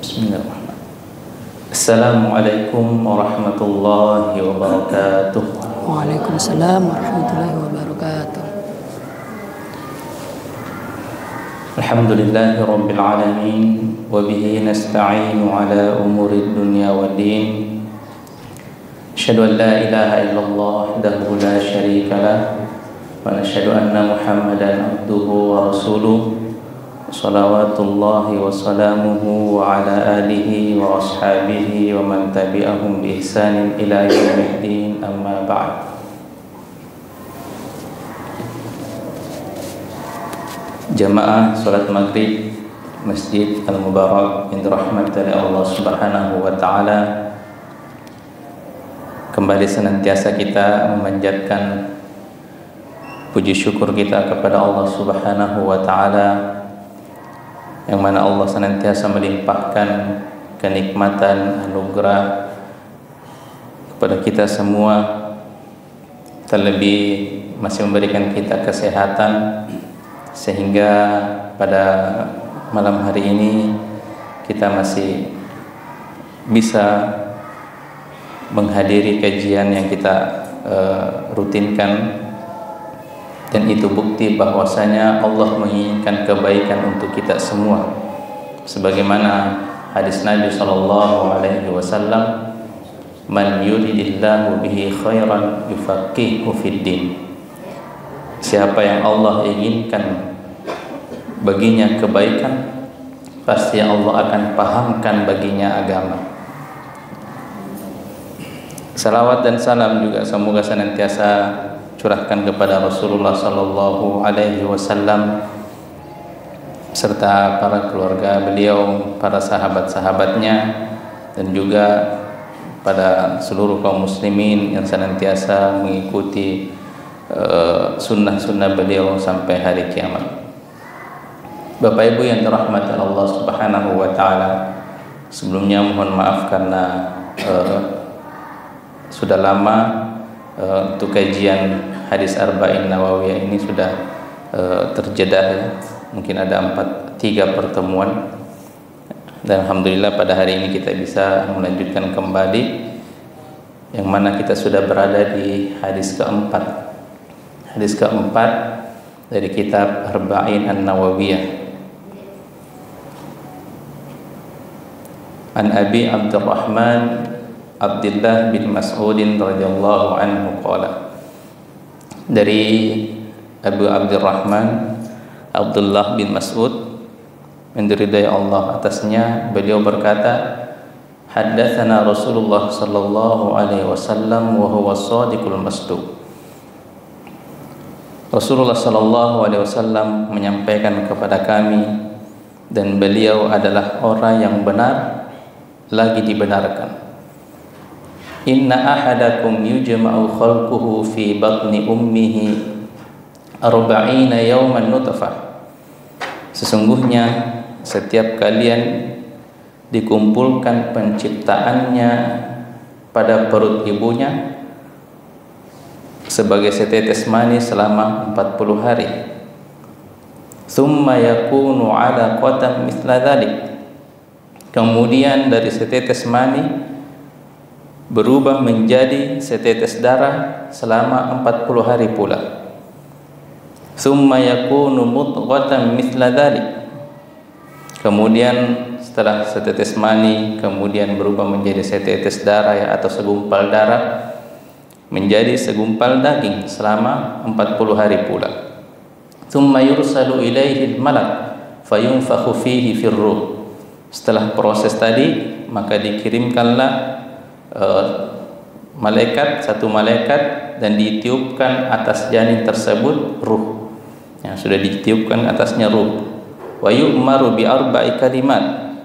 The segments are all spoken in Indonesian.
Bismillahirrahmanirrahim. Assalamualaikum warahmatullahi wabarakatuh. Waalaikumsalam warahmatullahi wabarakatuh. Alhamdulillahi rabbil alamin wa bihi nasta'inu ala umuri dunya waddin. Asyhadu an la ilaha illallah wahdahu la syarika lah wa asyhadu anna Muhammadan abduhu wa rasuluh. Salawatullahi wa salamuhu wa ala alihi wa ashabihi wa man tabi'ahum bi ihsanin ila yaumiddin, amma ba'd. Jamaah salat maghrib Masjid Al-Mubarak yang dirahmati oleh Allah Subhanahu wa taala, kembali senantiasa kita memanjatkan puji syukur kita kepada Allah Subhanahu wa taala, yang mana Allah senantiasa melimpahkan kenikmatan, anugerah kepada kita semua, terlebih masih memberikan kita kesehatan, sehingga pada malam hari ini kita masih bisa menghadiri kajian yang kita rutinkan. Dan itu bukti bahwasanya Allah menginginkan kebaikan untuk kita semua, sebagaimana hadis Nabi SAW, man yuridillahu bihi khairan yufaqihu fid din. Siapa yang Allah inginkan baginya kebaikan, pasti Allah akan pahamkan baginya agama. Salawat dan salam juga semoga senantiasa curahkan kepada Rasulullah sallallahu alaihi wasallam serta para keluarga beliau, para sahabat-sahabatnya, dan juga pada seluruh kaum muslimin yang senantiasa mengikuti sunnah-sunnah beliau sampai hari kiamat. Bapak Ibu yang dirahmati Allah Subhanahu wa taala, sebelumnya mohon maaf karena sudah lama untuk kajian hadis Arba'in Nawawiyah ini sudah terjeda ya. Mungkin ada 3 pertemuan, dan alhamdulillah pada hari ini kita bisa melanjutkan kembali, yang mana kita sudah berada di hadis keempat dari kitab Arba'in An-Nawawiyah. An Abi Abdurrahman Abdullah bin Mas'udin radhiyallahu anhu qala, dari Abu Abdurrahman Abdullah bin Mas'ud, yang diridai Allah atasnya, beliau berkata, haddatsana Rasulullah sallallahu alaihi wasallam wa huwa shadiqul masduq. Rasulullah sallallahu alaihi wasallam menyampaikan kepada kami, dan beliau adalah orang yang benar lagi dibenarkan. Inna ahadakum yujma'u khalquhu fi batni ummihi 40 yawman nutfah. Sesungguhnya setiap kalian dikumpulkan penciptaannya pada perut ibunya sebagai setetes mani selama 40 hari. Thumma yakunu 'alaqatan mithla dhalik. Kemudian dari setetes mani berubah menjadi setetes darah selama 40 hari pula. Thumma yakunu mudghatan mithla dhalik. Kemudian setelah setetes mani kemudian berubah menjadi setetes darah ya, atau segumpal darah, menjadi segumpal daging selama 40 hari pula. Thumma yursalu ilaihi al-malak fayunfakhu fihi fir-ruh. Setelah proses tadi, maka dikirimkanlah satu malaikat dan ditiupkan atas janin tersebut ruh. Ya, sudah ditiupkan atasnya ruh. Wa yu'maru bi arba'i kalimat.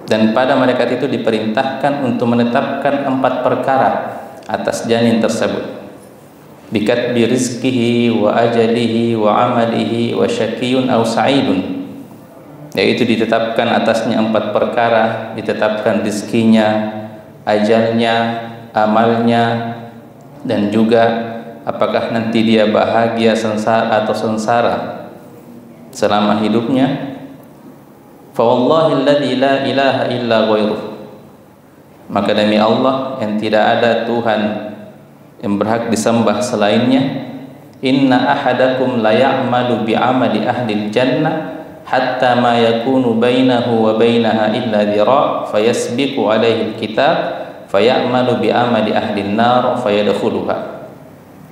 Dan pada malaikat itu diperintahkan untuk menetapkan 4 perkara atas janin tersebut. Bikatbi rizqihi wa ajalihi wa amalihi wa syaqiyun aw sa'idun. Yaitu ditetapkan atasnya 4 perkara, ditetapkan rizkinya, ajalnya, amalnya, dan juga apakah nanti dia bahagia sengsara atau sengsara selama hidupnya. fa wallahi alladzi la ilaha illa ghairuh, maka demi Allah yang tidak ada Tuhan yang berhak disembah selainnya, inna ahadakum la ya'malu bi amali ahli jannah hatta ma yakunu bainahu wa bainaha illa dhira' fayasbiqu alaihi alkitab fayamalu bi amali ahli nar fayadkhuluha.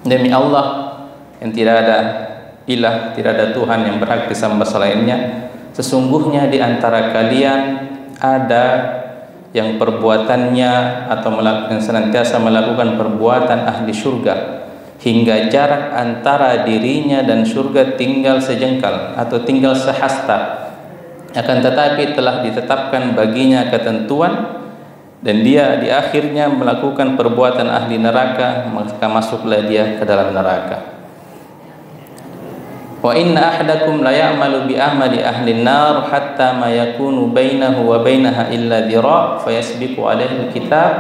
Demi Allah yang tidak ada ilah, tidak ada Tuhan yang berhak disembah selainnya, sesungguhnya di antara kalian ada yang perbuatannya atau senantiasa melakukan perbuatan ahli surga hingga jarak antara dirinya dan surga tinggal sejengkal atau tinggal sehasta, akan tetapi telah ditetapkan baginya ketentuan dan dia di akhirnya melakukan perbuatan ahli neraka, maka masuklah dia ke dalam neraka. Wa inna ahadakum la ya'malu bi amali ahli nar hatta ma yakunu bainahu wa bainaha illa dhira' fayasbiqu alaihi alkitab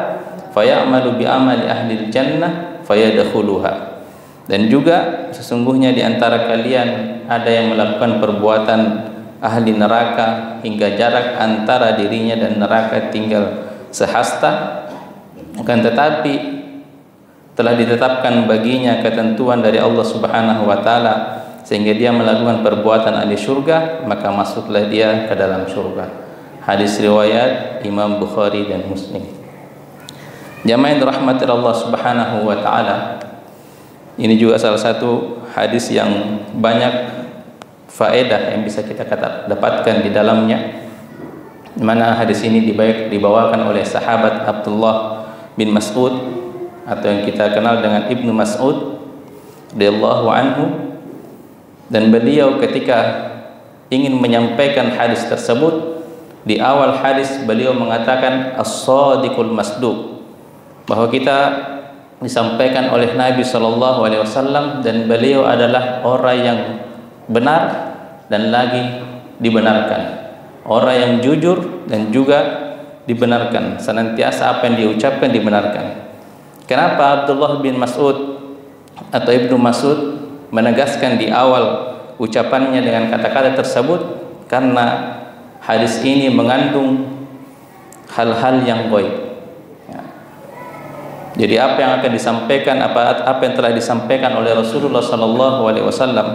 fayamalu bi amali ahli jannah fayadkhuluha. Dan juga sesungguhnya di antara kalian ada yang melakukan perbuatan ahli neraka hingga jarak antara dirinya dan neraka tinggal sehasta, akan tetapi telah ditetapkan baginya ketentuan dari Allah Subhanahu wa taala sehingga dia melakukan perbuatan ahli surga, maka masuklah dia ke dalam surga. Hadis riwayat Imam Bukhari dan Muslim. Jamaah yang dirahmati Allah Subhanahu wa taala, ini juga salah satu hadis yang banyak faedah yang bisa kita dapatkan di dalamnya, di mana hadis ini dibawakan oleh sahabat Abdullah bin Mas'ud atau yang kita kenal dengan Ibnu Mas'ud radhiyallahu anhu, dan beliau ketika ingin menyampaikan hadis tersebut, di awal hadis beliau mengatakan as-sadiqul masduq, bahwa kita disampaikan oleh Nabi SAW dan beliau adalah orang yang benar dan lagi dibenarkan, orang yang jujur dan juga dibenarkan, senantiasa apa yang diucapkan dibenarkan. Kenapa Abdullah bin Mas'ud atau Ibnu Mas'ud menegaskan di awal ucapannya dengan kata-kata tersebut? Karena hadis ini mengandung hal-hal yang gaib. Jadi apa yang akan disampaikan, apa yang telah disampaikan oleh Rasulullah SAW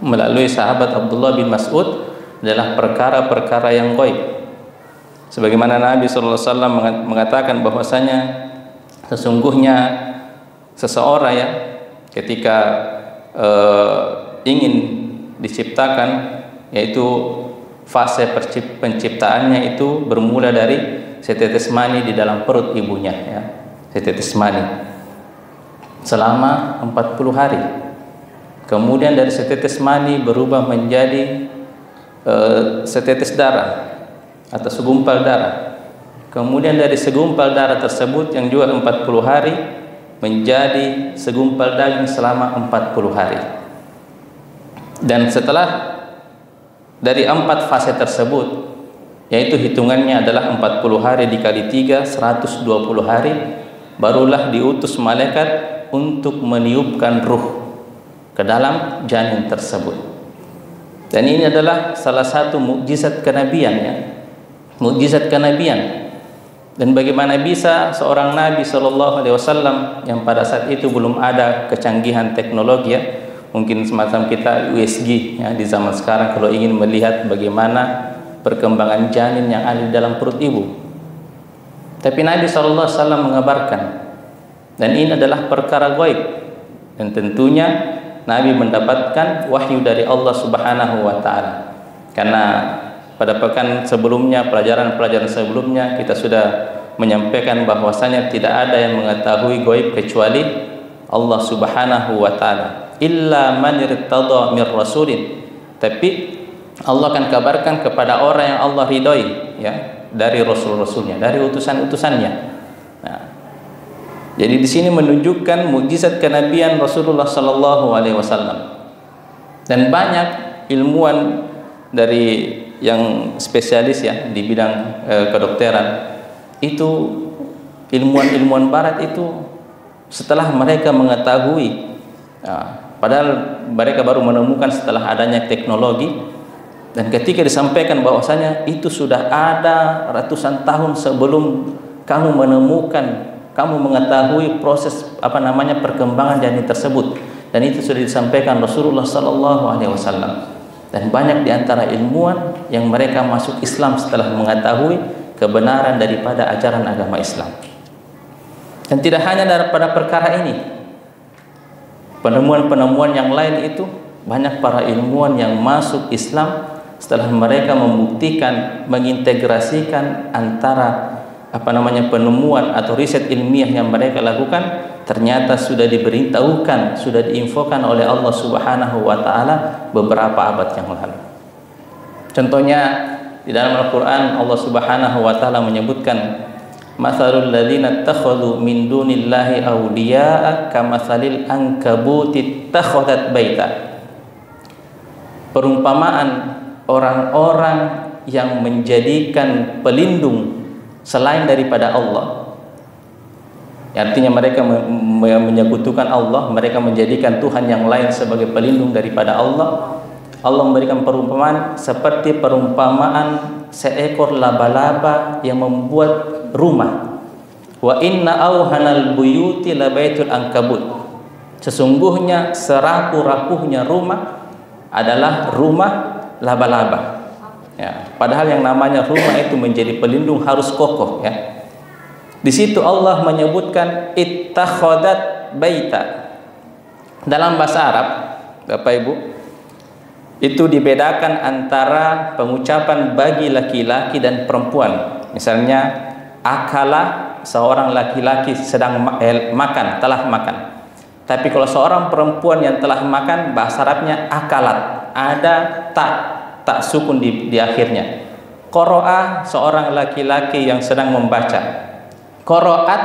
melalui sahabat Abdullah bin Mas'ud adalah perkara-perkara yang gaib. Sebagaimana Nabi SAW mengatakan bahwasanya sesungguhnya seseorang ya ketika ingin diciptakan, yaitu fase penciptaannya itu bermula dari setetes mani di dalam perut ibunya ya. Setetes mani selama 40 hari. Kemudian dari setetes mani berubah menjadi setetes darah atau segumpal darah. Kemudian dari segumpal darah tersebut yang juga 40 hari menjadi segumpal daging selama 40 hari. Dan setelah dari 4 fase tersebut, yaitu hitungannya adalah 40 hari dikali 3, 120 hari, barulah diutus malaikat untuk meniupkan ruh ke dalam janin tersebut. Dan ini adalah salah satu mukjizat kenabian ya. Mukjizat kenabian. Dan bagaimana bisa seorang Nabi SAW yang pada saat itu belum ada kecanggihan teknologi ya, mungkin semacam kita USG ya, di zaman sekarang kalau ingin melihat bagaimana perkembangan janin yang ada di dalam perut ibu. Tapi Nabi SAW mengabarkan, dan ini adalah perkara gaib, dan tentunya Nabi mendapatkan wahyu dari Allah Subhanahu wa taala. Karena pada pekan sebelumnya, pelajaran-pelajaran sebelumnya kita sudah menyampaikan bahwasanya tidak ada yang mengetahui gaib kecuali Allah Subhanahu wa taala. Illa man irtada mir rasulin. Tapi Allah akan kabarkan kepada orang yang Allah ridhoi ya, dari rasul-rasulnya, dari utusan-utusannya. Nah, jadi di sini menunjukkan mukjizat kenabian Rasulullah SAW. Dan banyak ilmuwan dari yang spesialis ya di bidang kedokteran itu, ilmuwan-ilmuwan barat itu setelah mereka mengetahui, padahal mereka baru menemukan setelah adanya teknologi, Dan ketika disampaikan bahwasanya itu sudah ada ratusan tahun sebelum kamu menemukan, kamu mengetahui proses perkembangan janin tersebut, dan itu sudah disampaikan Rasulullah sallallahu alaihi wasallam. Dan banyak di antara ilmuwan yang mereka masuk Islam setelah mengetahui kebenaran daripada ajaran agama Islam. Dan tidak hanya daripada perkara ini, penemuan-penemuan yang lain itu banyak para ilmuwan yang masuk Islam setelah mereka membuktikan, mengintegrasikan antara penemuan atau riset ilmiah yang mereka lakukan, ternyata sudah diberitahukan, sudah diinfokan oleh Allah Subhanahu wa taala beberapa abad yang lalu. Contohnya di dalam Al-Qur'an Allah Subhanahu wa taala menyebutkan matsalul ladzina ittakhadhu min dunillahi awliya'a kamatsalil ankabuti ittakhadhat baita. Perumpamaan orang-orang yang menjadikan pelindung selain daripada Allah, artinya mereka menyekutukan Allah, mereka menjadikan Tuhan yang lain sebagai pelindung daripada Allah. Allah memberikan perumpamaan seperti perumpamaan seekor laba-laba yang membuat rumah. Wa inna auhanal buyuti labaitul ankabut. Sesungguhnya serapuh-rapuhnya rumah adalah rumah laba-laba. Ya, padahal yang namanya rumah itu menjadi pelindung harus kokoh, ya. Di situ Allah menyebutkan ittakhadat baita. Dalam bahasa Arab, Bapak Ibu, itu dibedakan antara pengucapan bagi laki-laki dan perempuan. Misalnya akala, seorang laki-laki sedang makan, telah makan. Tapi kalau seorang perempuan yang telah makan, bahasa Arabnya akalat, ada tak sukun di akhirnya. Qara'a, seorang laki-laki yang sedang membaca. Qara'at,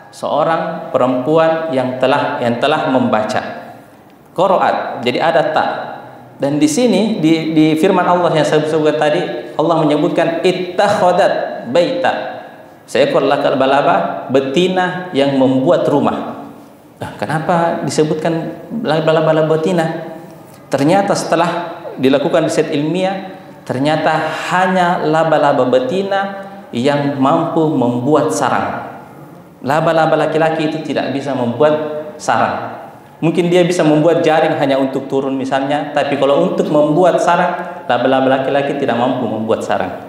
seorang perempuan yang telah membaca. Qara'at, jadi ada tak. Dan di sini di firman Allah yang saya sebutkan tadi, Allah menyebutkan ittakhadat baita. Seekor laba-laba betina yang membuat rumah. Nah, kenapa disebutkan laba-laba betina? Ternyata setelah dilakukan riset ilmiah, ternyata hanya laba-laba betina yang mampu membuat sarang. Laba-laba laki-laki itu tidak bisa membuat sarang. Mungkin dia bisa membuat jaring hanya untuk turun misalnya, tapi kalau untuk membuat sarang, laba-laba laki-laki tidak mampu membuat sarang.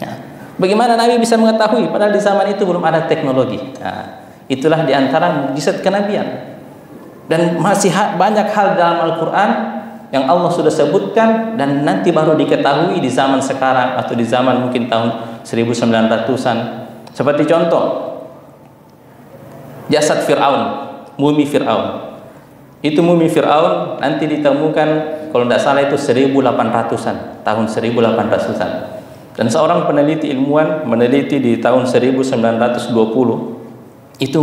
Nah, bagaimana Nabi bisa mengetahui? Padahal di zaman itu belum ada teknologi. Nah, itulah diantara mukjizat kenabian. Dan masih banyak hal dalam Al-Quran yang Allah sudah sebutkan dan nanti baru diketahui di zaman sekarang atau di zaman mungkin tahun 1900-an. Seperti contoh jasad Fir'aun, mumi Fir'aun. Itu mumi Fir'aun nanti ditemukan kalau tidak salah itu 1800-an, tahun 1800-an. Dan seorang peneliti ilmuwan meneliti di tahun 1920 itu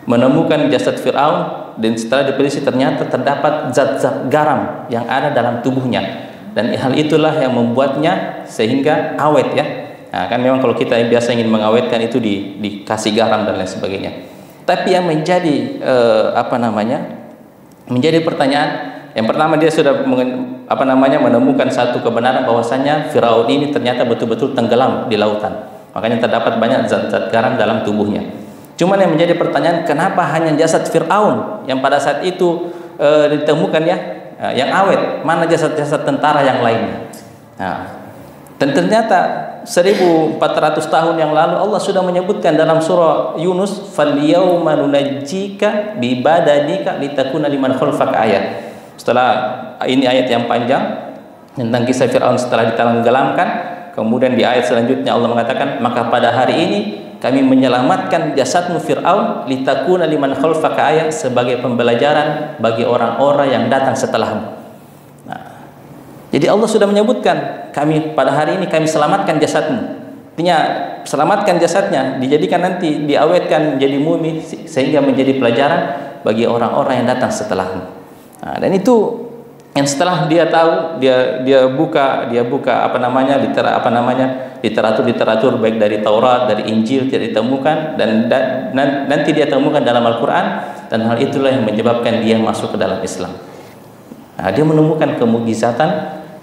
menemukan jasad Fir'aun, dan setelah dipeliti ternyata terdapat zat-zat garam yang ada dalam tubuhnya, dan hal itulah yang membuatnya sehingga awet, ya. Nah, kan memang kalau kita biasa ingin mengawetkan itu dikasih garam dan lain sebagainya. Tapi yang menjadi menjadi pertanyaan, yang pertama dia sudah menemukan satu kebenaran bahwasanya Firaun ini ternyata betul-betul tenggelam di lautan, makanya terdapat banyak zat-zat garam dalam tubuhnya. Cuman yang menjadi pertanyaan, kenapa hanya jasad Fir'aun yang pada saat itu ditemukan, ya, yang awet? Mana jasad-jasad tentara yang lainnya? Nah, dan ternyata 1400 tahun yang lalu Allah sudah menyebutkan dalam surah Yunus, "Falyawma nunajjika bi badanika litakuna liman khalfaka ayat." Setelah ini ayat yang panjang tentang kisah Fir'aun setelah ditenggelamkan, kemudian di ayat selanjutnya Allah mengatakan, "Maka pada hari ini kami menyelamatkan jasadmu Fir'aun litakuna liman khalfaka ayat, sebagai pembelajaran bagi orang-orang yang datang setelahmu." Nah, jadi Allah sudah menyebutkan, kami pada hari ini kami selamatkan jasadmu. Artinya selamatkan jasadnya, dijadikan nanti diawetkan menjadi mumi sehingga menjadi pelajaran bagi orang-orang yang datang setelahmu. Nah, dan itu yang setelah dia tahu, dia buka literatur baik dari Taurat, dari Injil tidak ditemukan, dan nanti dia temukan dalam Al-Quran, dan hal itulah yang menyebabkan dia masuk ke dalam Islam. Nah, dia menemukan kemukjizatan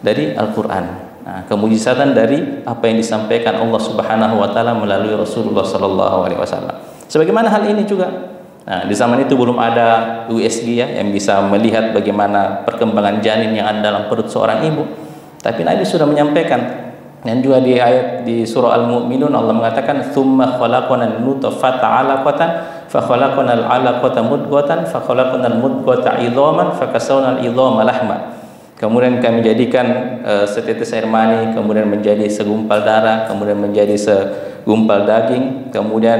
dari Al-Quran. Kemujizatan dari apa yang disampaikan Allah Subhanahu wa taala melalui Rasulullah sallallahu alaihi wasallam. Sebagaimana hal ini juga. Di zaman itu belum ada USG ya yang bisa melihat bagaimana perkembangan janin yang ada dalam perut seorang ibu. Tapi Nabi sudah menyampaikan. Dan juga di ayat di surah Al-Mu'minun Allah mengatakan tsumma khalaqnal nutfata 'alaqatan fa khalaqnal 'alaqata mudghatan fa khalaqnal mudghata 'idhaman fa kasawna al-'idhama lahma. Kemudian kami jadikan setetes air mani, kemudian menjadi segumpal darah, kemudian menjadi segumpal daging, kemudian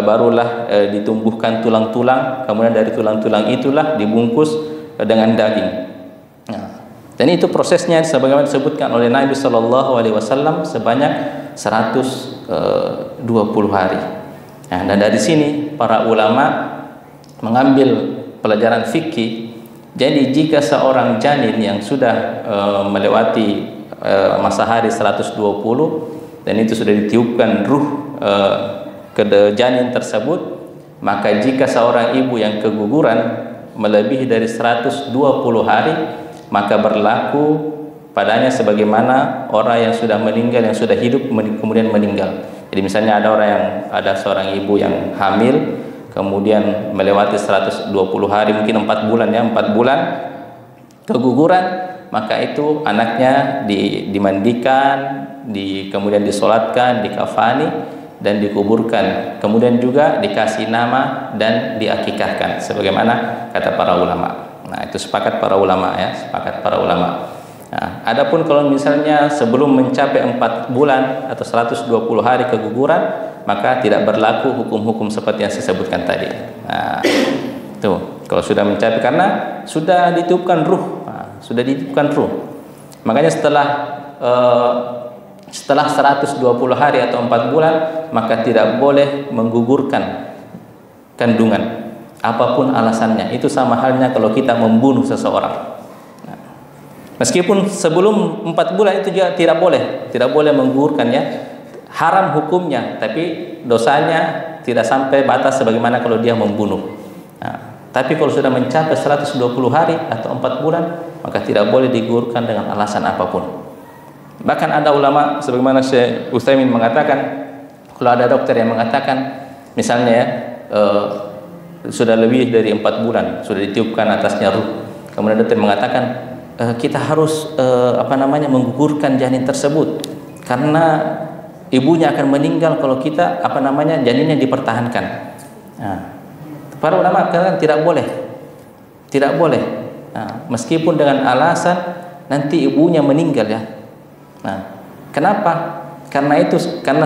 barulah ditumbuhkan tulang-tulang, kemudian dari tulang-tulang itulah dibungkus dengan daging. Dan itu prosesnya sebagaimana disebutkan oleh Nabi Shallallahu Alaihi Wasallam sebanyak 120 hari. Dan dari sini para ulama mengambil pelajaran fikih. Jadi jika seorang janin yang sudah melewati masa hari 120 dan itu sudah ditiupkan ruh ke janin tersebut, maka jika seorang ibu yang keguguran melebihi dari 120 hari, maka berlaku padanya sebagaimana orang yang sudah meninggal, yang sudah hidup kemudian meninggal. Jadi misalnya ada seorang ibu yang hamil kemudian melewati 120 hari, mungkin 4 bulan ya, 4 bulan keguguran, maka itu anaknya dimandikan, kemudian disolatkan, dikafani dan dikuburkan, kemudian juga dikasih nama dan diakikahkan sebagaimana kata para ulama. Itu sepakat para ulama ya, sepakat para ulama. Adapun kalau misalnya sebelum mencapai 4 bulan atau 120 hari keguguran, maka tidak berlaku hukum-hukum seperti yang saya sebutkan tadi. Tuh, kalau sudah mencapai, karena sudah ditiupkan ruh, sudah ditiupkan ruh. Makanya setelah 120 hari atau 4 bulan, maka tidak boleh menggugurkan kandungan. Apapun alasannya, itu sama halnya kalau kita membunuh seseorang. Meskipun sebelum 4 bulan itu juga tidak boleh menggugurkan ya, haram hukumnya, tapi dosanya tidak sampai batas sebagaimana kalau dia membunuh. Tapi kalau sudah mencapai 120 hari atau 4 bulan, maka tidak boleh digugurkan dengan alasan apapun. Bahkan ada ulama sebagaimana Syekh Utsaimin mengatakan, kalau ada dokter yang mengatakan misalnya ya, sudah lebih dari 4 bulan sudah ditiupkan atasnya ruh, kemudian dokter mengatakan kita harus menggugurkan janin tersebut karena ibunya akan meninggal kalau kita janinnya dipertahankan. Para ulama katakan tidak boleh. Meskipun dengan alasan nanti ibunya meninggal ya. Kenapa? Karena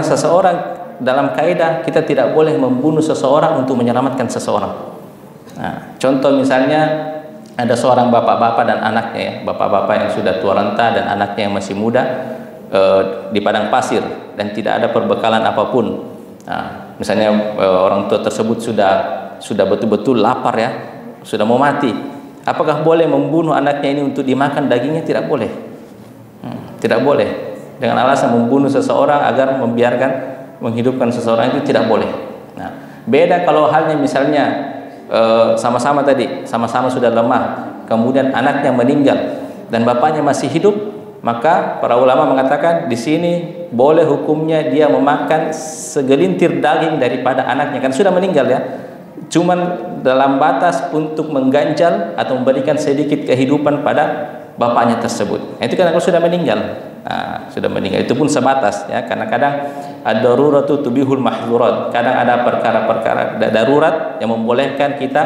seseorang, dalam kaidah kita tidak boleh membunuh seseorang untuk menyelamatkan seseorang. Contoh misalnya ada seorang bapak-bapak dan anaknya ya, bapak-bapak yang sudah tua renta dan anaknya yang masih muda di padang pasir dan tidak ada perbekalan apapun. Misalnya orang tua tersebut sudah betul-betul lapar ya, sudah mau mati. Apakah boleh membunuh anaknya ini untuk dimakan dagingnya? Tidak boleh. Tidak boleh. Dengan alasan membunuh seseorang agar menghidupkan seseorang itu tidak boleh. Beda kalau halnya misalnya sama-sama sudah lemah, kemudian anaknya meninggal dan bapaknya masih hidup, maka para ulama mengatakan di sini boleh hukumnya dia memakan segelintir daging daripada anaknya, kan sudah meninggal ya, cuman dalam batas untuk mengganjal atau memberikan sedikit kehidupan pada bapaknya tersebut. Itu kan kalau sudah meninggal. Sudah meninggal itu pun sebatas ya, karena kadang ad-daruratu tubihul mahzurat. Kadang ada perkara-perkara darurat yang membolehkan kita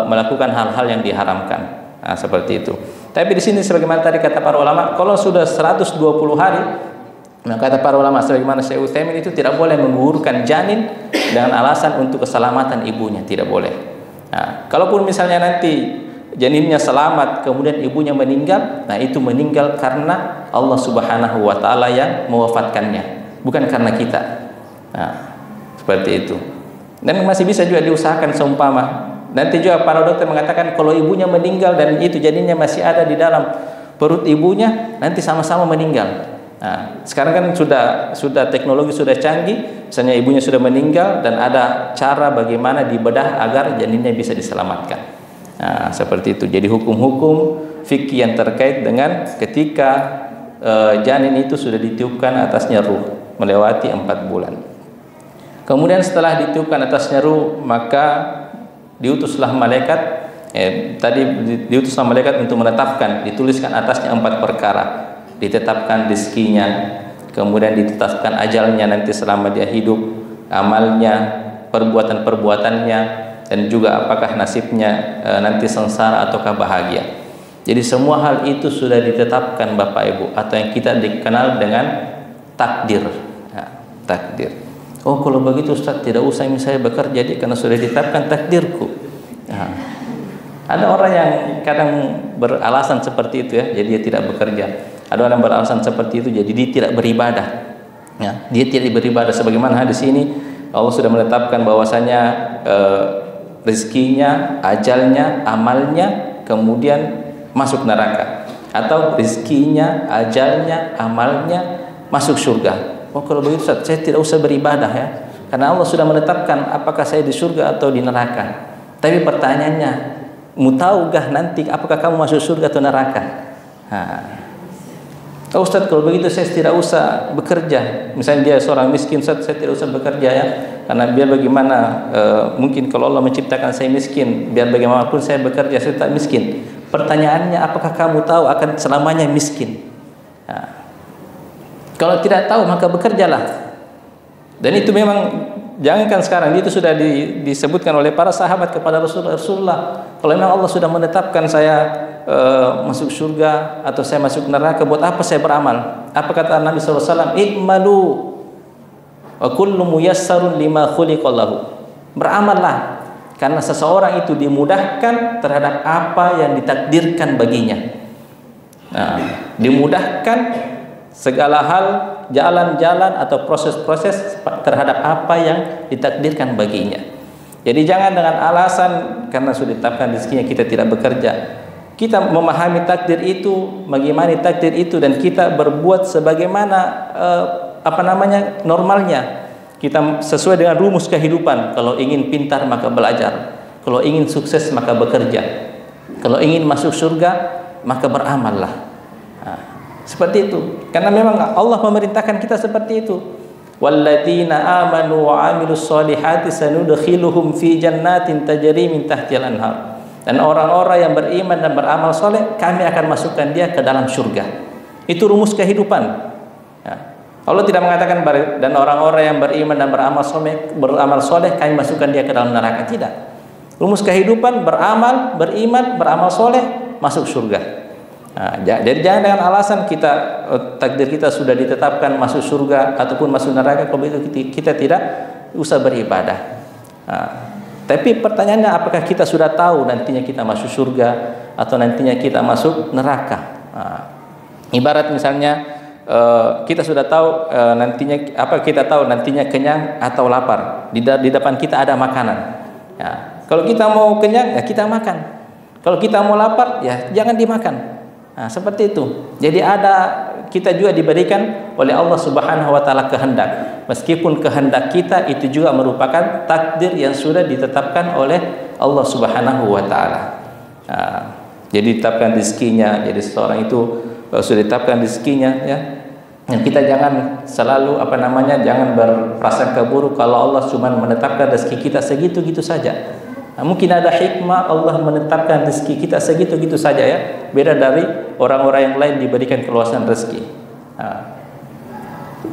melakukan hal-hal yang diharamkan. Seperti itu. Tapi di sini sebagaimana tadi kata para ulama, kalau sudah 120 hari, nah kata para ulama sebagaimana Syekh Utsaimin itu tidak boleh menggugurkan janin dengan alasan untuk keselamatan ibunya, tidak boleh. Kalaupun misalnya nanti janinnya selamat kemudian ibunya meninggal, nah itu meninggal karena Allah Subhanahu wa taala yang mewafatkannya, bukan karena kita. Seperti itu. Dan masih bisa juga diusahakan seumpama nanti juga para dokter mengatakan kalau ibunya meninggal dan itu janinnya masih ada di dalam perut ibunya, nanti sama-sama meninggal. Sekarang kan sudah teknologi sudah canggih, misalnya ibunya sudah meninggal dan ada cara bagaimana dibedah agar janinnya bisa diselamatkan. Seperti itu. Jadi hukum-hukum fikih yang terkait dengan ketika janin itu sudah ditiupkan atasnya ruh, melewati 4 bulan. Kemudian setelah ditiupkan atasnya ruh, maka diutuslah malaikat. Tadi diutuslah malaikat untuk menetapkan, dituliskan atasnya 4 perkara. Ditetapkan rezekinya, kemudian ditetapkan ajalnya nanti selama dia hidup, amalnya, perbuatan-perbuatannya, dan juga apakah nasibnya nanti sengsara ataukah bahagia. Jadi semua hal itu sudah ditetapkan Bapak Ibu, atau yang kita dikenal dengan takdir. Takdir. Oh, kalau begitu Ustaz, tidak usah saya bekerja karena sudah ditetapkan takdirku. Ada orang yang kadang beralasan seperti itu ya, jadi dia tidak bekerja. Ada orang beralasan seperti itu, jadi dia tidak beribadah. Ya, dia tidak beribadah sebagaimana hadis ini Allah sudah menetapkan bahwasanya rezekinya, ajalnya, amalnya, kemudian masuk neraka. Atau rezekinya, ajalnya, amalnya masuk surga. Oh, kalau begitu Ustaz, saya tidak usah beribadah ya, karena Allah sudah menetapkan apakah saya di surga atau di neraka. Tapi pertanyaannya, mau tahukah nanti apakah kamu masuk surga atau neraka? Oh Ustaz, kalau begitu saya tidak usah bekerja. Misalnya dia seorang miskin, Ustaz, saya tidak usah bekerja ya, karena biar bagaimana mungkin kalau Allah menciptakan saya miskin, biar bagaimanapun saya bekerja, saya tak miskin. Pertanyaannya, apakah kamu tahu akan selamanya miskin? Kalau tidak tahu maka bekerjalah. Dan itu memang jangankan sekarang, itu sudah disebutkan oleh para sahabat kepada Rasulullah. Kalau memang Allah sudah menetapkan saya masuk surga atau saya masuk neraka, buat apa saya beramal? Apa kata Nabi SAW? I'malu wa kullu muyassarun lima khuliqallahu. Beramallah, karena seseorang itu dimudahkan terhadap apa yang ditakdirkan baginya. Dimudahkan segala hal, jalan-jalan atau proses-proses terhadap apa yang ditakdirkan baginya. Jadi jangan dengan alasan karena sudah ditetapkan rezekinya kita tidak bekerja. Kita memahami takdir itu, bagaimana takdir itu, dan kita berbuat sebagaimana normalnya. Kita sesuai dengan rumus kehidupan. Kalau ingin pintar maka belajar, kalau ingin sukses maka bekerja, kalau ingin masuk surga maka beramallah. Seperti itu. Karena memang Allah memerintahkan kita seperti itu. Walladzina amanu wa 'amilus solihati sanudkhiluhum fi jannatin tajri min tahtihal anhar. Dan orang-orang yang beriman dan beramal soleh, kami akan masukkan dia ke dalam surga. Itu rumus kehidupan. Allah tidak mengatakan dan orang-orang yang beriman dan beramal soleh kami masukkan dia ke dalam neraka. Tidak. Rumus kehidupan beramal, beriman, beramal soleh, masuk surga. Jadi jangan dengan alasan takdir kita sudah ditetapkan masuk surga ataupun masuk neraka, kalau itu kita tidak usah beribadah. Tapi pertanyaannya, apakah kita sudah tahu nantinya kita masuk surga atau nantinya kita masuk neraka? Ibarat misalnya kita sudah tahu nantinya kita tahu nantinya kenyang atau lapar. Di depan kita ada makanan. Kalau kita mau kenyang ya kita makan. Kalau kita mau lapar ya jangan dimakan. Seperti itu. Jadi kita juga diberikan oleh Allah Subhanahu wa taala kehendak. Meskipun kehendak kita itu juga merupakan takdir yang sudah ditetapkan oleh Allah Subhanahu wa taala. Jadi ditetapkan rezekinya, jadi seseorang itu sudah ditetapkan rezekinya ya. Yang kita jangan selalu jangan berprasangka buruk kalau Allah cuma menetapkan rezeki kita segitu-gitu saja. Mungkin ada hikmah Allah menetapkan rezeki kita segitu-gitu saja ya. Beda dari orang-orang yang lain diberikan keluasan rezeki.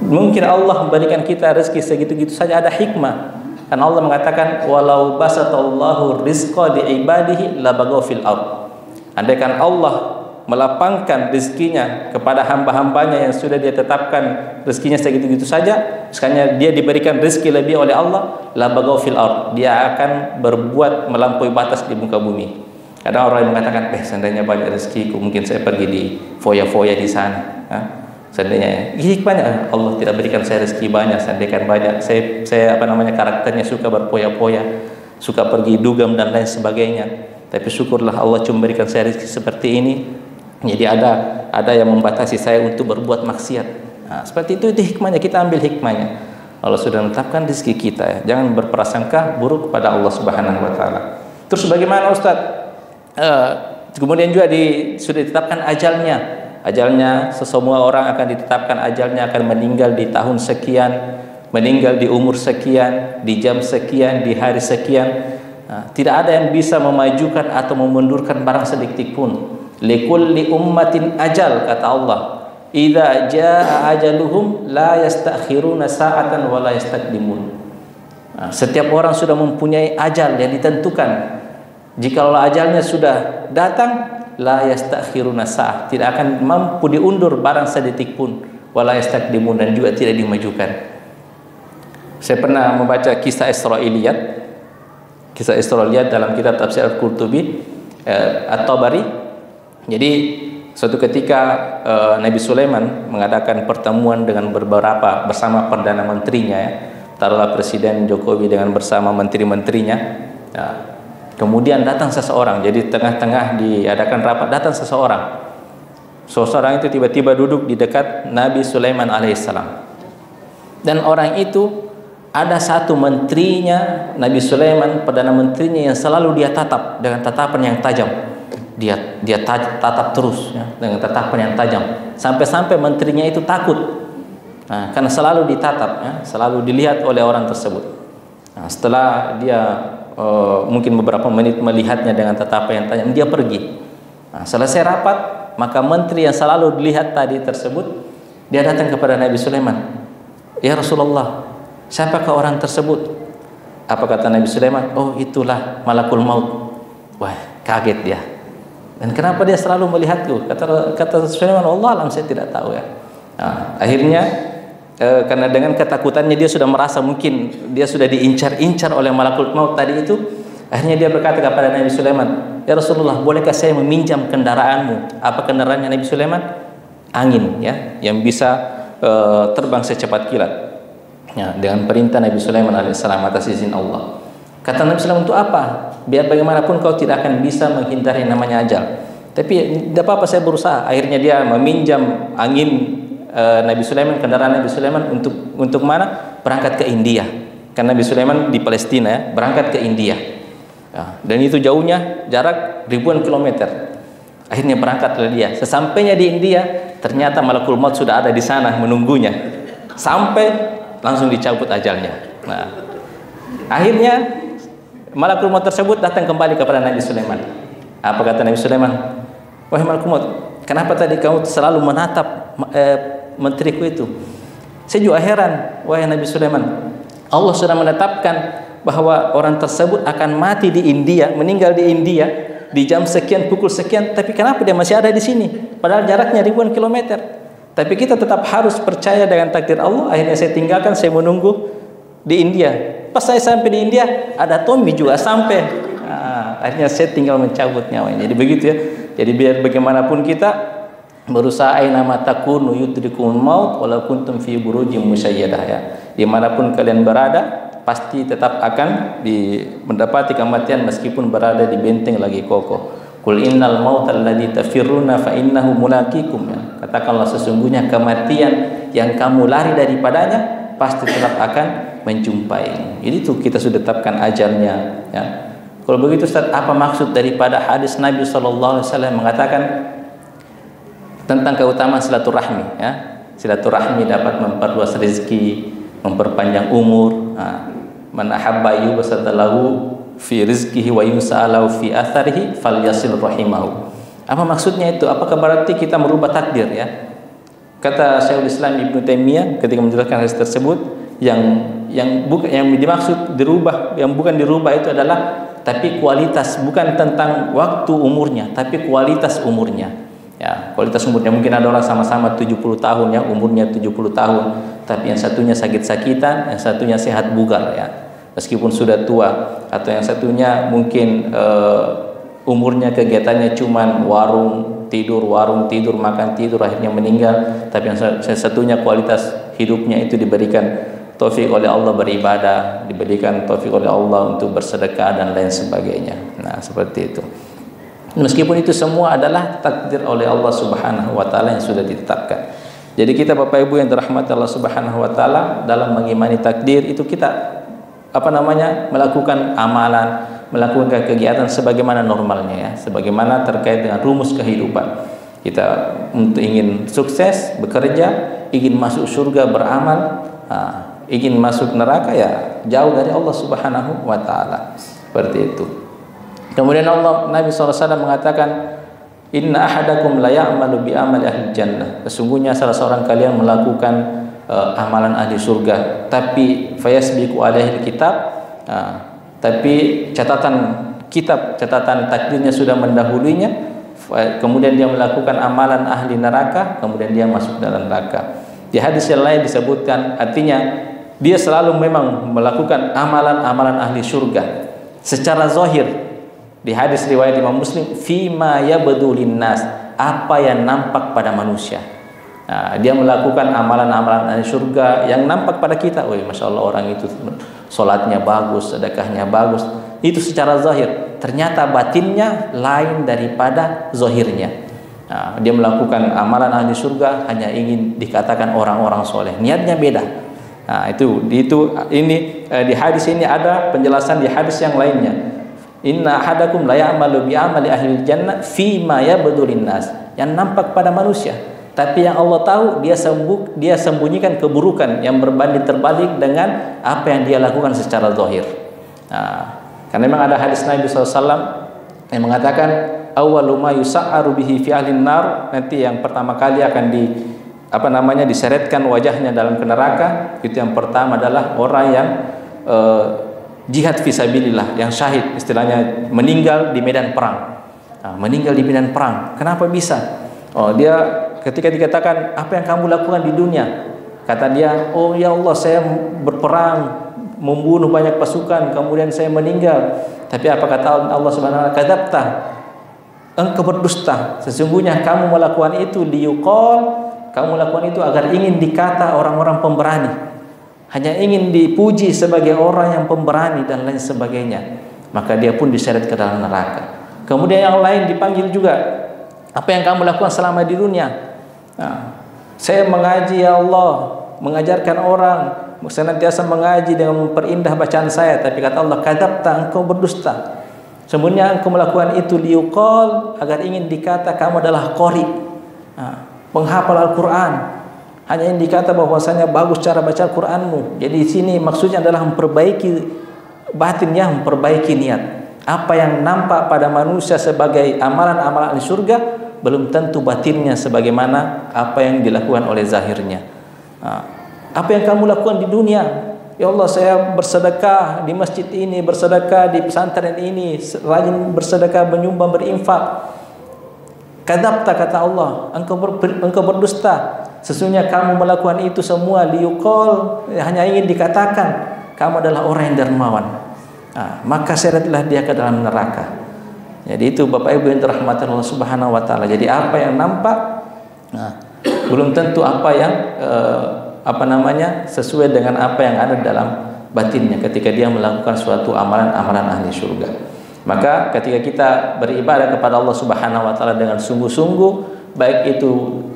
Mungkin Allah memberikan kita rezeki segitu-gitu saja, ada hikmah. Dan Allah mengatakan walau basatallahu rizqa li ibadihi labaghaw fil ard. Andaikan Allah melapangkan rezekinya kepada hamba-hambanya yang sudah dia tetapkan rezekinya segitu-gitu saja, sekalinya dia diberikan rezeki lebih oleh Allah, la baghaw fil ard, dia akan berbuat melampaui batas di muka bumi. Kadang orang yang mengatakan, seandainya banyak rezekiku, mungkin saya pergi di foya-foya di sana. Seandainya hikmahnya Allah tidak berikan saya rezeki banyak, seandainya banyak, saya karakternya suka berfoya-foya, suka pergi dugem dan lain sebagainya. Tapi syukurlah Allah cuma berikan saya rezeki seperti ini. Jadi ada yang membatasi saya untuk berbuat maksiat. Seperti itu hikmahnya, kita ambil hikmahnya. Allah sudah menetapkan rezeki kita ya. Jangan berprasangka buruk kepada Allah Subhanahu wa taala. Terus bagaimana Ustaz? Kemudian juga sudah ditetapkan ajalnya. Ajalnya, semua orang akan ditetapkan ajalnya akan meninggal di tahun sekian, meninggal di umur sekian, di jam sekian, di hari sekian. Tidak ada yang bisa memajukan atau memundurkan barang sedetik pun. Likulli ummatin ajal, kata Allah. Idza jaa ajaluhum la yastakhiruna sa'atan wa la yastaqdimun. Setiap orang sudah mempunyai ajal yang ditentukan. Jikalau ajalnya sudah datang, la yastakhiruna sa'ah, tidak akan mampu diundur barang sedetik pun, wa la yastaqdimun, dan juga tidak dimajukan. Saya pernah membaca kisah Israiliyat. Kisah Israiliyat dalam kitab Tafsir Al-Qurtubi At-Tabari. Jadi suatu ketika Nabi Sulaiman mengadakan pertemuan dengan bersama perdana menterinya, ya. Taruhlah Presiden Jokowi dengan bersama menteri-menterinya. Kemudian datang seseorang. Jadi tengah-tengah diadakan rapat, datang seseorang. Seseorang itu tiba-tiba duduk di dekat Nabi Sulaiman alaihissalam. Dan orang itu ada satu menterinya Nabi Sulaiman, perdana menterinya, yang selalu dia tatap dengan tatapan yang tajam. Dia tatap terus, ya, dengan tatapan yang tajam, sampai-sampai menterinya itu takut. Karena selalu ditatap, ya, selalu dilihat oleh orang tersebut. Setelah dia mungkin beberapa menit melihatnya dengan tatapan yang tajam, dia pergi. Selesai rapat, maka menteri yang selalu dilihat tadi tersebut, dia datang kepada Nabi Sulaiman. Ya Rasulullah, siapakah orang tersebut? Apa kata Nabi Sulaiman? Oh, itulah malakul maut. Wah, kaget dia. Dan kenapa dia selalu melihatku? Kata Sulaiman, Allah alam, saya tidak tahu, ya. Akhirnya karena dengan ketakutannya dia sudah merasa mungkin dia sudah diincar-incar oleh malakul maut tadi itu. Akhirnya dia berkata kepada Nabi Sulaiman, ya Rasulullah, bolehkah saya meminjam kendaraanmu? Apa kendaraannya Nabi Sulaiman? Angin, ya, yang bisa terbang secepat kilat. Ya, dengan perintah Nabi Sulaiman alaihissalam atas izin Allah. Kata Nabi Sulaiman, untuk apa? Biar bagaimanapun kau tidak akan bisa menghindari namanya ajal. Tapi tidak apa-apa, saya berusaha. Akhirnya dia meminjam angin Nabi Sulaiman, kendaraan Nabi Sulaiman untuk mana? Berangkat ke India. Karena Nabi Sulaiman di Palestina, ya, berangkat ke India. Ya, dan itu jauhnya jarak ribuan kilometer. Akhirnya berangkatlah dia. Sesampainya di India, ternyata malakul maut sudah ada di sana menunggunya. Sampai langsung dicabut ajalnya. Nah, akhirnya malakul maut tersebut datang kembali kepada Nabi Sulaiman. Apa kata Nabi Sulaiman? Wahai malakul maut, kenapa tadi kamu selalu menatap menteriku itu? Saya juga heran, wahai Nabi Sulaiman. Allah sudah menetapkan bahwa orang tersebut akan mati di India, meninggal di India di jam sekian, pukul sekian, tapi kenapa dia masih ada di sini? Padahal jaraknya ribuan kilometer. Tapi kita tetap harus percaya dengan takdir Allah. Akhirnya saya tinggalkan, saya menunggu di India. Pas saya sampai di India, ada Tommy juga sampai. Akhirnya saya tinggal mencabut nyawanya. Jadi begitu, ya. Jadi biar bagaimanapun kita berusaha aina ma takunu yudrikumul maut walau kuntum fi burujim musyayyadah, ya. Dimanapun kalian berada, pasti tetap akan mendapati kematian meskipun berada di benteng lagi kokoh. Qul innal mautal ladzi tafirruna fa innahu mulaqikum, ya. Katakanlah sesungguhnya kematian yang kamu lari daripadanya pasti tetap akan menjumpai. Jadi itu kita sudah tetapkan ajalnya, ya. Kalau begitu Ustaz, apa maksud daripada hadis Nabi SAW mengatakan tentang keutamaan silaturahmi, ya? Silaturahmi dapat memperluas rezeki, memperpanjang umur. Man ahabba yubsatalahu fi rizqihi wa yus'alahu fi atharihi falyasil rahimahu. Apa maksudnya itu? Apakah berarti kita merubah takdir, ya? Kata Syekhul Islam Ibnu Taimiyah ketika menjelaskan hadis tersebut, yang dimaksud dirubah, yang bukan dirubah itu adalah tapi kualitas, bukan tentang waktu umurnya, tapi kualitas umurnya. Ya, kualitas umurnya, mungkin ada orang sama-sama 70 tahun, ya, umurnya 70 tahun, tapi yang satunya sakit-sakitan, yang satunya sehat bugar, ya. Meskipun sudah tua, atau yang satunya mungkin umurnya kegiatannya cuman warung tidur, makan tidur, akhirnya meninggal, tapi yang satunya kualitas hidupnya itu diberikan taufik oleh Allah beribadah, diberikan taufik oleh Allah untuk bersedekah dan lain sebagainya. Nah, seperti itu. Meskipun itu semua adalah takdir oleh Allah Subhanahu wa taala yang sudah ditetapkan. Jadi kita Bapak Ibu yang dirahmati Allah Subhanahu wa taala, dalam mengimani takdir itu kita melakukan amalan, melakukan kegiatan sebagaimana normalnya, ya, sebagaimana terkait dengan rumus kehidupan. Kita untuk ingin sukses bekerja, ingin masuk surga beramal, ingin masuk neraka ya jauh dari Allah Subhanahu wa taala. Seperti itu. Kemudian Nabi SAW mengatakan, inna ahadakum la ya'malu bi amali ahli jannah. Sesungguhnya salah seorang kalian melakukan amalan ahli surga, tapi fayasbiqu alaihi kitab, tapi catatan takdirnya sudah mendahulunya, kemudian dia melakukan amalan ahli neraka, kemudian dia masuk dalam neraka. Di hadis yang lain disebutkan, artinya dia selalu memang melakukan amalan-amalan ahli surga secara zahir. Di hadis riwayat Imam Muslim, fima yabdu linnas, apa yang nampak pada manusia. Dia melakukan amalan-amalan ahli surga yang nampak pada kita. Oh, masya Allah, orang itu solatnya bagus, sedekahnya bagus. Itu secara zahir. Ternyata batinnya lain daripada zahirnya. Dia melakukan amalan ahli surga hanya ingin dikatakan orang-orang soleh. Niatnya beda. Di hadis ini ada penjelasan di hadis yang lainnya. Inna ahadakum la ya'malu bi amali ahli jannah fi ma yabdu linnas, yang nampak pada manusia, tapi yang Allah tahu dia sembunyikan keburukan yang berbanding terbalik dengan apa yang dia lakukan secara zahir. Karena memang ada hadis Nabi SAW yang mengatakan awwalu ma yusa'aru bihi fi ahlin nar, nanti yang pertama kali akan diseretkan wajahnya dalam neraka, itu yang pertama adalah orang yang jihad fisabilillah, yang syahid, istilahnya meninggal di medan perang. Meninggal di medan perang. Kenapa bisa? Dia ketika dikatakan apa yang kamu lakukan di dunia, kata dia, oh ya Allah, saya berperang, membunuh banyak pasukan, kemudian saya meninggal. Tapi apa kata Allah Subhanahu wa taala? Kadzabta, engkau berdusta. Sesungguhnya kamu melakukan itu liyuqal, kamu lakukan itu agar ingin dikata orang-orang pemberani, hanya ingin dipuji sebagai orang yang pemberani dan lain sebagainya. Maka dia pun diseret ke dalam neraka. Kemudian yang lain dipanggil juga, apa yang kamu lakukan selama di dunia? Saya mengaji ya Allah, mengajarkan orang, senantiasa mengaji dengan memperindah bacaan saya. Tapi kata Allah, kadzabta, engkau berdusta. Sebenarnya engkau melakukan itu liyuqal, agar ingin dikata kamu adalah qari, penghafal Al-Quran. Hanya yang dikata bahwasanya bagus cara baca Al-Quranmu. Jadi di sini maksudnya adalah memperbaiki batinnya, memperbaiki niat. Apa yang nampak pada manusia sebagai amalan-amalan di surga, belum tentu batinnya sebagaimana apa yang dilakukan oleh zahirnya. Apa yang kamu lakukan di dunia? Ya Allah, saya bersedekah di masjid ini, bersedekah di pesantren ini, rajin bersedekah, menyumbang, berinfak. Kadzabta, kata Allah, engkau berdusta. Sesungguhnya kamu melakukan itu semua liyuqal, hanya ingin dikatakan kamu adalah orang yang dermawan. Maka seretlah dia ke dalam neraka. Jadi itu Bapak Ibu yang dirahmati Allah Subhanahu wa taala. Jadi apa yang nampak belum tentu apa yang sesuai dengan apa yang ada dalam batinnya ketika dia melakukan suatu amalan-amalan ahli surga. Maka ketika kita beribadah kepada Allah Subhanahu wa taala dengan sungguh-sungguh, baik itu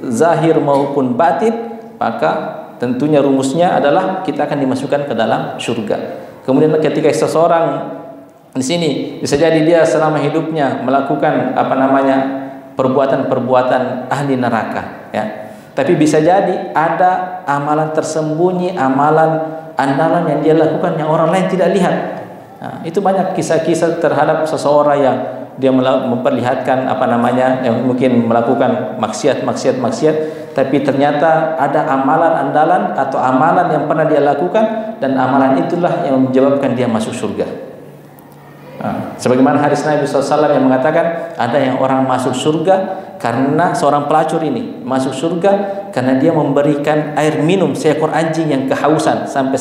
zahir maupun batin, maka tentunya rumusnya adalah kita akan dimasukkan ke dalam surga. Kemudian ketika seseorang di sini bisa jadi dia selama hidupnya melakukan perbuatan-perbuatan ahli neraka, ya. Tapi bisa jadi ada amalan tersembunyi, amalan andalan yang dia lakukan yang orang lain tidak lihat. Itu banyak kisah-kisah terhadap seseorang yang dia memperlihatkan yang mungkin melakukan maksiat, tapi ternyata ada amalan andalan atau amalan yang pernah dia lakukan, dan amalan itulah yang menyebabkan dia masuk surga. Sebagaimana hadis Nabi SAW yang mengatakan ada yang orang masuk surga karena seorang pelacur ini masuk surga karena dia memberikan air minum seekor anjing yang kehausan, sampai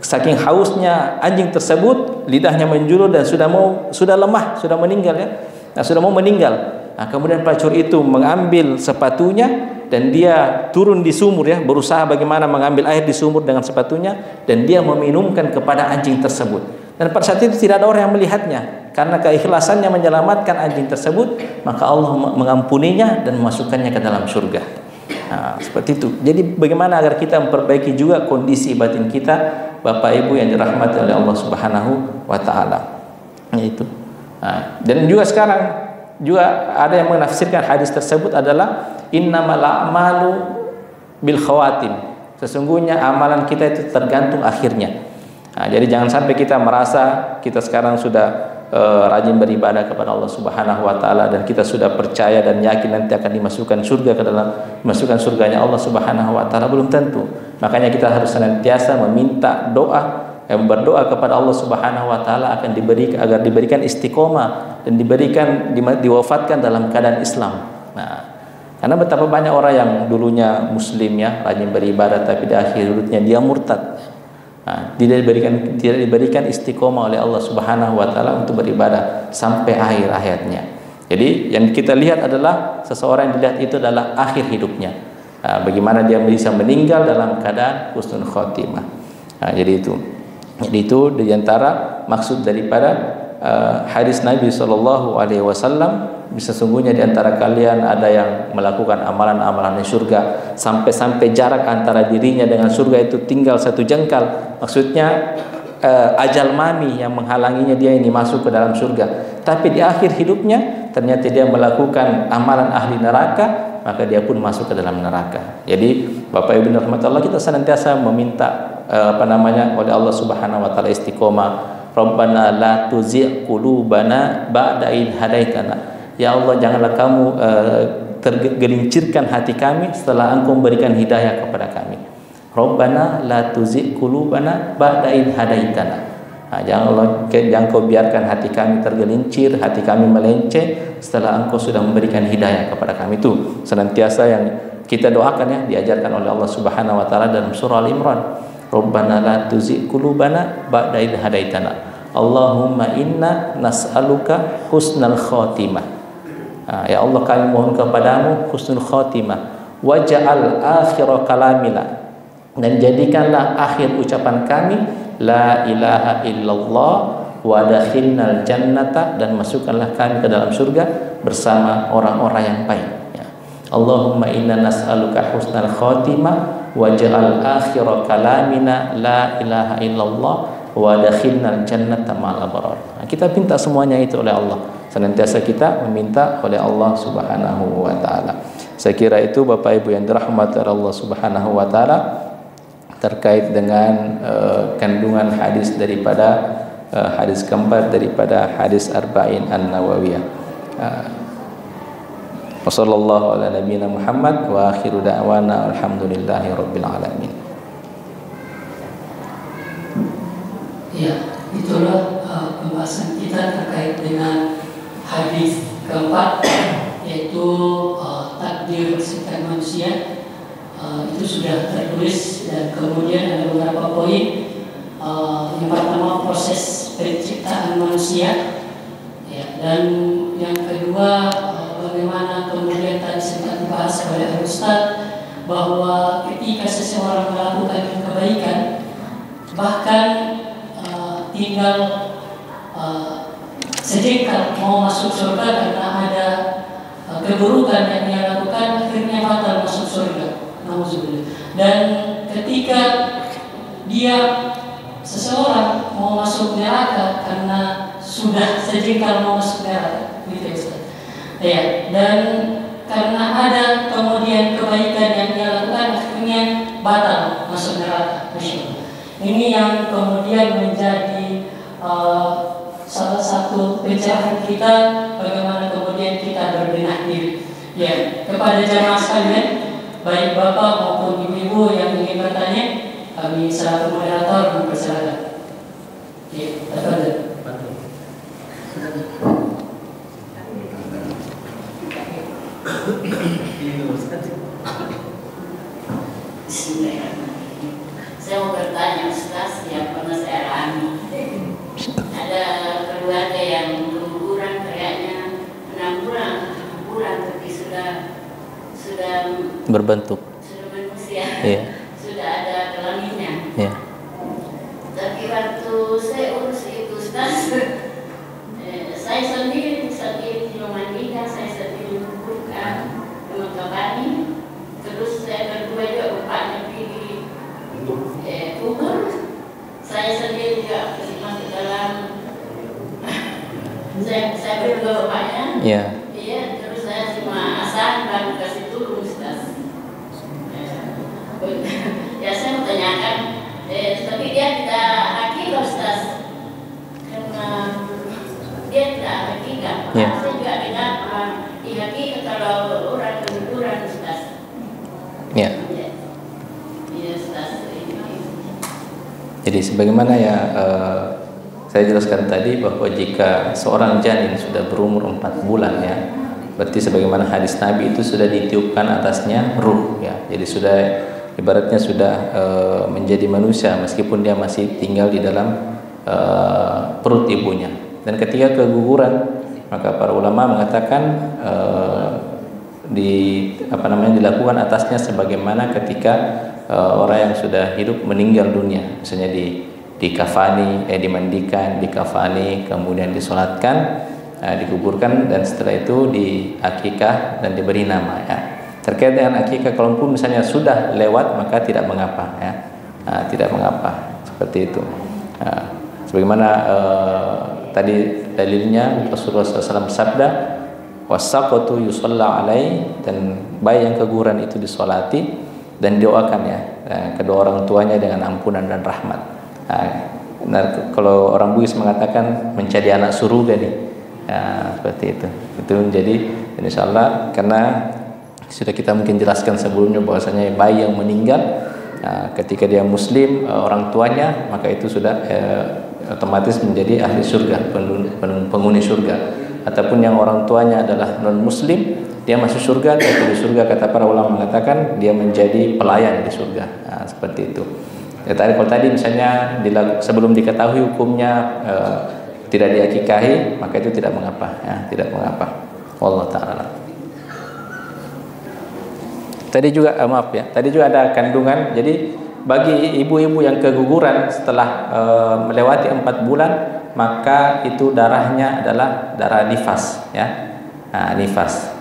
saking hausnya anjing tersebut lidahnya menjulur dan sudah lemah, sudah meninggal, ya. Sudah mau meninggal. Kemudian pelacur itu mengambil sepatunya dan dia turun di sumur, ya, berusaha bagaimana mengambil air di sumur dengan sepatunya, dan dia meminumkan kepada anjing tersebut. Dan pada saat itu tidak ada orang yang melihatnya, karena keikhlasannya menyelamatkan anjing tersebut, maka Allah mengampuninya dan memasukkannya ke dalam surga. Seperti itu. Jadi bagaimana agar kita memperbaiki juga kondisi batin kita, Bapak Ibu yang dirahmati oleh Allah Subhanahu wa taala. Itu. Dan juga sekarang juga ada yang menafsirkan hadis tersebut adalah innamal a'malu bil khawatim. Sesungguhnya amalan kita itu tergantung akhirnya. Nah, jadi jangan sampai kita merasa kita sekarang sudah rajin beribadah kepada Allah Subhanahu wa taala dan kita sudah percaya dan yakin nanti akan dimasukkan surganya Allah Subhanahu wa taala. Belum tentu. Makanya kita harus senantiasa meminta doa, berdoa kepada Allah Subhanahu wa taala akan agar diberikan istiqomah dan diwafatkan dalam keadaan Islam. Nah, karena betapa banyak orang yang dulunya muslim ya, rajin beribadah, tapi di akhir hidupnya dia murtad. Nah, tidak diberikan istiqomah oleh Allah Subhanahu wa taala untuk beribadah sampai akhir hayatnya. Jadi yang kita lihat adalah seseorang yang dilihat itu adalah akhir hidupnya. Nah, bagaimana dia bisa meninggal dalam keadaan husnul khotimah. Nah, jadi itu di antara maksud daripada hadis Nabi sallallahu alaihi wasallam, sesungguhnya di antara kalian ada yang melakukan amalan-amalan di surga sampai jarak antara dirinya dengan surga itu tinggal 1 jengkal. Maksudnya ajal mami yang menghalanginya dia ini masuk ke dalam surga. Tapi di akhir hidupnya ternyata dia melakukan amalan ahli neraka, maka dia pun masuk ke dalam neraka. Jadi Bapak Ibu rahmatullah, kita senantiasa meminta oleh Allah Subhanahu wa taala istiqomah. Rabbana la tuzigh qulubana ba'da id hadaitana. Ya Allah, janganlah kamu tergelincirkan hati kami setelah Engkau memberikan hidayah kepada kami. Rabbana la tuzigh qulubana ba'da id hadaitana. Nah, jangan kau biarkan hati kami tergelincir, hati kami melenceng setelah Engkau sudah memberikan hidayah kepada kami. Itu senantiasa yang kita doakan ya, diajarkan oleh Allah Subhanahu wa taala dalam surah Al-Imran. Rabbana la tuzigh qulubana ba'da id hadaitana. Allahumma inna nas'aluka husnal khotimah. Ya Allah, kami mohon kepadamu husnul khotimah. Waj'al akhir kalamina, dan jadikanlah akhir ucapan kami la ilaha illallah wa dakhilnal jannata, dan masukkanlah kami ke dalam surga bersama orang-orang yang baik. Allahumma inna nas'aluka husnal khotimah waj'al akhir kalamina la ilaha illallah wa dakhilnal jannata ma'al abrar. Kita minta semuanya itu oleh Allah. Senantiasa kita meminta oleh Allah Subhanahu wa taala. Saya kira itu Bapak Ibu yang dirahmati Allah Subhanahu wa taala terkait dengan kandungan hadis daripada hadis keempat daripada hadis Arba'in An-Nawawiyah. Wassallallahu ala nabiyina Muhammad wa akhiru da'wana alhamdulillahi rabbil alamin. Ya, itulah pembahasan kita terkait dengan hadis keempat, yaitu takdir ciptaan manusia. Itu sudah tertulis dan kemudian ada beberapa poin. Yang pertama, proses penciptaan manusia, ya, dan yang kedua bagaimana kemudian tadi sempat dibahas oleh Ustaz bahwa ketika seseorang melakukan kebaikan, bahkan tinggal sejengkal mau masuk surga karena ada keburukan yang dia lakukan, akhirnya batal masuk surga. Dan ketika seseorang mau masuk neraka karena sudah sejengkal mau masuk neraka, gitu ya, dan karena ada kemudian kebaikan yang dia lakukan, akhirnya batal masuk neraka. Ini yang kemudian menjadi salah satu pencerahan kita bagaimana kemudian kita berbenah diri. Ya, kepada jamaah sekalian, baik bapak maupun ibu-ibu yang ingin bertanya, kami selaku moderator mempersilakan. Ya, tafadhol. Bismillahirrahmanirrahim. Saya mau bertanya Ustaz, yang pernah saya alami. Ada keluarga yang berguguran kayaknya 6 bulan, tapi sudah berbentuk, sudah manusia, sudah ada kelaminnya. Tapi waktu saya urus itu Ustaz, saya sendiri memandikan, saya sendiri mengukurkan, mengkabani, terus saya berdua juga bapaknya pergi kubur, saya sendiri juga masuk dalam, saya berdua bapaknya, Hakiki kalau orang keguguran Ustaz. Ya. Iya Ustaz. Jadi sebagaimana saya jelaskan tadi bahwa jika seorang janin sudah berumur 4 bulan ya, berarti sebagaimana hadis Nabi itu sudah ditiupkan atasnya ruh ya. Jadi sudah ibaratnya sudah menjadi manusia meskipun dia masih tinggal di dalam perut ibunya. Dan ketika keguguran, maka para ulama mengatakan dilakukan atasnya sebagaimana ketika orang yang sudah hidup meninggal dunia, misalnya dikafani, dimandikan, dikafani, kemudian disolatkan, dikuburkan, dan setelah itu diakikah dan diberi nama ya. Terkait dengan akikah, kalaupun misalnya sudah lewat maka tidak mengapa ya, tidak mengapa seperti itu. Sebagaimana tadi dalilnya Rasulullah SAW sabda, wasaqatu yusalla alai, dan bayi yang keguguran itu disolati dan doakan ya kedua orang tuanya dengan ampunan dan rahmat. Nah, kalau orang Buddhis mengatakan menjadi anak surga nih, seperti itu. Itu menjadi insyaallah, karena sudah kita mungkin jelaskan sebelumnya bahwasanya bayi yang meninggal ketika dia muslim orang tuanya, maka itu sudah otomatis menjadi ahli surga, penghuni surga. Ataupun yang orang tuanya adalah non muslim, dia masuk surga, tapi di surga kata para ulama mengatakan dia menjadi pelayan di surga. Seperti itu. Ya, kalau tadi misalnya sebelum diketahui hukumnya tidak diakikahi, maka itu tidak mengapa ya, tidak mengapa. Wallahu taala. Tadi juga maaf ya, tadi juga ada kandungan. Jadi bagi ibu-ibu yang keguguran setelah melewati 4 bulan, maka itu darahnya adalah darah nifas ya. Nifas.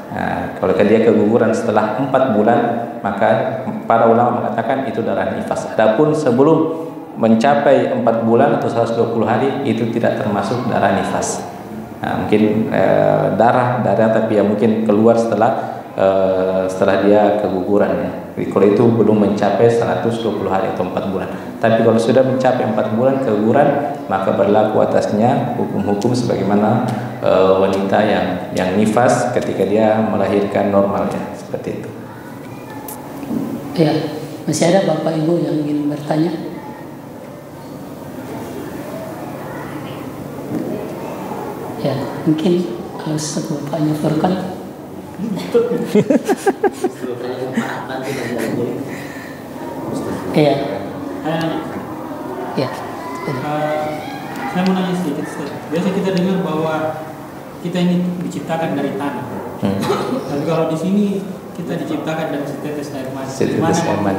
Kalau dia keguguran setelah 4 bulan, maka para ulama mengatakan itu darah nifas. Adapun sebelum mencapai 4 bulan atau 120 hari itu tidak termasuk darah nifas. Mungkin darah tapi yang mungkin keluar setelah dia keguguran ya. Jadi kalau itu belum mencapai 120 hari atau 4 bulan. Tapi kalau sudah mencapai 4 bulan keguguran, maka berlaku atasnya hukum-hukum sebagaimana wanita yang nifas ketika dia melahirkan normal ya, seperti itu. Ya, masih ada Bapak Ibu yang ingin bertanya? Ya, mungkin kalau Bapaknya Furqan. Iya. Ya. Saya mau nanya sedikit. Biasa kita dengar bahwa kita ini diciptakan dari tanah. Tapi kalau di sini kita diciptakan dari setetes air mani. Setetes air mani.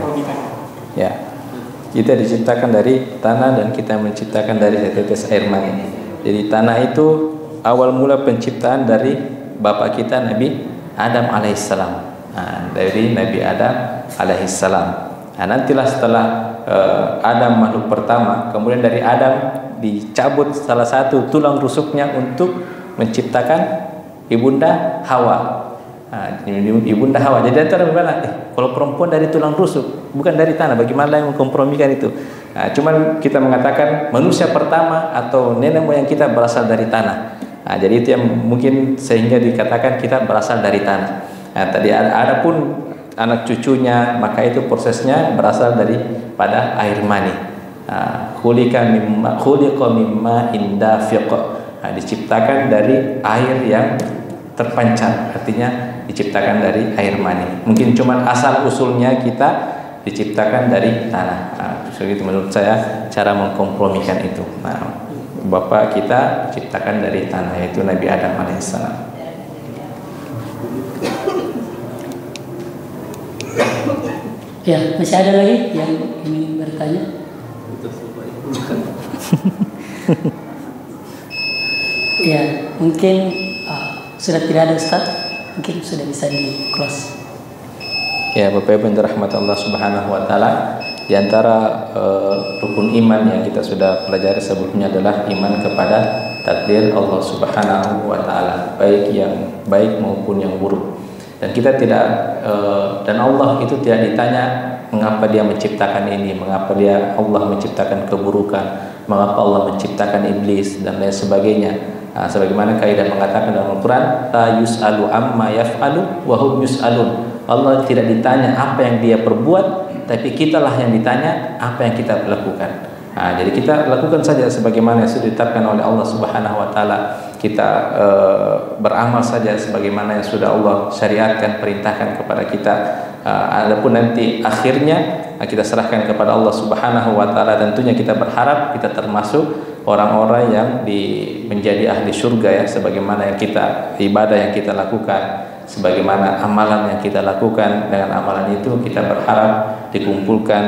Ya. Kita diciptakan dari tanah dan kita menciptakan dari setetes air mani. Jadi tanah itu awal mula penciptaan dari bapak kita Nabi Adam alaihissalam. Dari Nabi Adam alaihissalam. Nantilah setelah Adam makhluk pertama, kemudian dari Adam dicabut salah satu tulang rusuknya untuk menciptakan ibunda Hawa. Ibunda Hawa. Jadi antara bagaimana? Kalau perempuan dari tulang rusuk, bukan dari tanah. Bagaimana yang mengkompromikan itu? Cuman kita mengatakan manusia pertama atau nenek moyang kita berasal dari tanah. Jadi itu yang mungkin sehingga dikatakan kita berasal dari tanah. Tadi ada pun anak cucunya, maka itu prosesnya berasal daripada air mani. Khuliqa mimma indafiq. Diciptakan dari air yang terpancar, artinya diciptakan dari air mani. Mungkin cuma asal usulnya kita diciptakan dari tanah. Begitu menurut saya cara mengkompromikan itu. Bapak kita diciptakan dari tanah, yaitu Nabi Adam alaihissalam. Ya, masih ada lagi yang ingin bertanya? Ya, mungkin sudah tidak ada Ustaz, mungkin sudah bisa di close. Ya, Bapak Ibu yang dirahmati Allah Subhanahu wa taala, di antara rukun iman yang kita sudah pelajari sebelumnya adalah iman kepada takdir Allah Subhanahu wa taala, baik yang baik maupun yang buruk. Dan kita tidak dan Allah itu tidak ditanya mengapa dia menciptakan ini, mengapa Allah menciptakan keburukan, mengapa Allah menciptakan iblis dan lain sebagainya. Sebagaimana kaidah mengatakan dalam Al-Quran, la yus'alu amma yaf'alu wa hum yus'alun. Allah tidak ditanya apa yang dia perbuat, tapi kitalah yang ditanya apa yang kita lakukan. Jadi kita lakukan saja sebagaimana yang sudah ditetapkan oleh Allah Subhanahu wa taala. Kita beramal saja sebagaimana yang sudah Allah syariatkan, perintahkan kepada kita. Adapun nanti akhirnya kita serahkan kepada Allah Subhanahu wa taala. Tentunya kita berharap kita termasuk orang-orang yang menjadi ahli surga ya, sebagaimana yang kita ibadah yang kita lakukan, sebagaimana amalan yang kita lakukan. Dengan amalan itu kita berharap dikumpulkan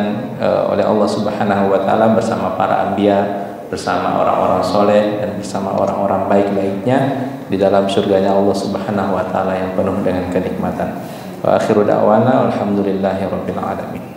oleh Allah Subhanahu wa taala bersama para anbiya, bersama orang-orang soleh dan bersama orang-orang baik lainnya di dalam surganya Allah Subhanahu wa taala yang penuh dengan kenikmatan. Wa akhiru da'wana alhamdulillahirabbil alamin.